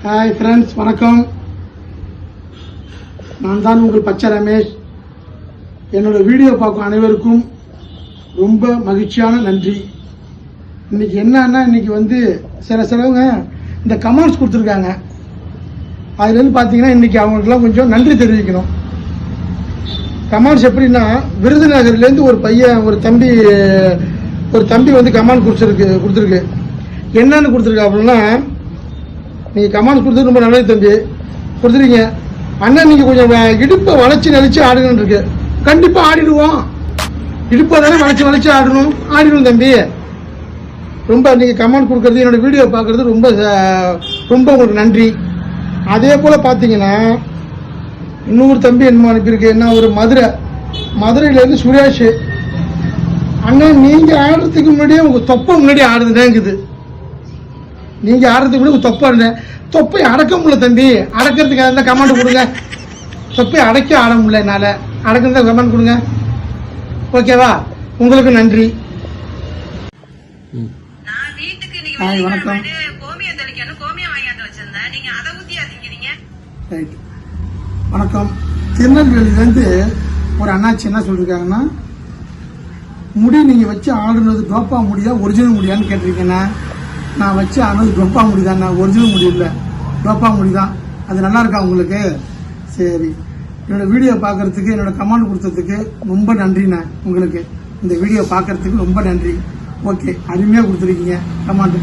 Hi friends, வணக்கம். நான் தான் உங்கள் பச்சை ரமேஷ். என்னோட வீடியோ பார்க்கும் அனைவருக்கும் ரொம்ப மகிழ்ச்சியான நன்றி. இன்னைக்கு என்னன்னா, இன்னைக்கு சிலவங்க இந்த கமெண்ட்ஸ் கொடுத்துருக்காங்க. அதுலேருந்து பார்த்தீங்கன்னா இன்னைக்கு அவங்களுக்குலாம் கொஞ்சம் நன்றி தெரிவிக்கணும். கமெண்ட்ஸ் எப்படின்னா, விருதுநகர்லேருந்து ஒரு தம்பி கமெண்ட் கொடுத்துருக்கு. என்னன்னு கொடுத்துருக்கு அப்படின்னா, நீங்கள் கமெண்ட் கொடுத்தது ரொம்ப நல்லது தம்பி கொடுத்துருக்கீங்க. அண்ணன் நீங்கள் கொஞ்சம் இடுப்பை வளைச்சி நெளிச்சு ஆடுங்கன்னு இருக்கு. கண்டிப்பாக ஆடிடுவோம். இடுப்பை தானே வளைச்சி ஆடிடும் தம்பி. ரொம்ப நீங்கள் கமெண்ட் கொடுக்கறது, என்னோட வீடியோ பார்க்குறது ரொம்ப உங்களுக்கு நன்றி. அதே போல் பார்த்தீங்கன்னா, இன்னொரு தம்பி என்ன அனுப்பியிருக்கு. என்ன, ஒரு மதுரையிலேருந்து சுரேஷ் அண்ணன், நீங்கள் ஆடுறதுக்கு முன்னாடியே உங்கள் தொப்பை முன்னாடி ஆடுதுனேங்குது. நீங்க ஆடுறதுக்கு கூட தொப்பை அடக்க முடியல தம்பி. அடக்கிறதுக்கு அந்த கமெண்ட் கொடுங்க. தொப்பை அடக்க ஆட முடியல, என்னால அடக்கிறத கமெண்ட் கொடுங்க. ஓகேவா? உங்களுக்கு நன்றி. வணக்கம். ரைட், வணக்கம். திருநெல்வேலியிலேருந்து ஒரு அண்ணாச்சி என்ன சொல்லியிருக்காங்கன்னா, முடி நீங்க வச்சு ஆடுனது டோப்பா முடியா ஒரிஜினல் முடியான்னு கேட்டிருக்கீங்கன்னா, நான் வச்சு ஆனது டோப்பா முடி தான், நான் ஒரிஜினல் முடி இல்லை, டோப்பா முடி தான். அது நல்லா இருக்கா உங்களுக்கு? சரி, என்னோட வீடியோ பார்க்கறதுக்கு, என்னோட கமெண்ட் கொடுத்ததுக்கு ரொம்ப நன்றிண்ணே. உங்களுக்கு இந்த வீடியோ பார்க்கறதுக்கு ரொம்ப நன்றி. ஓகே, அருமையாக கொடுத்துருக்கீங்க கமெண்ட்.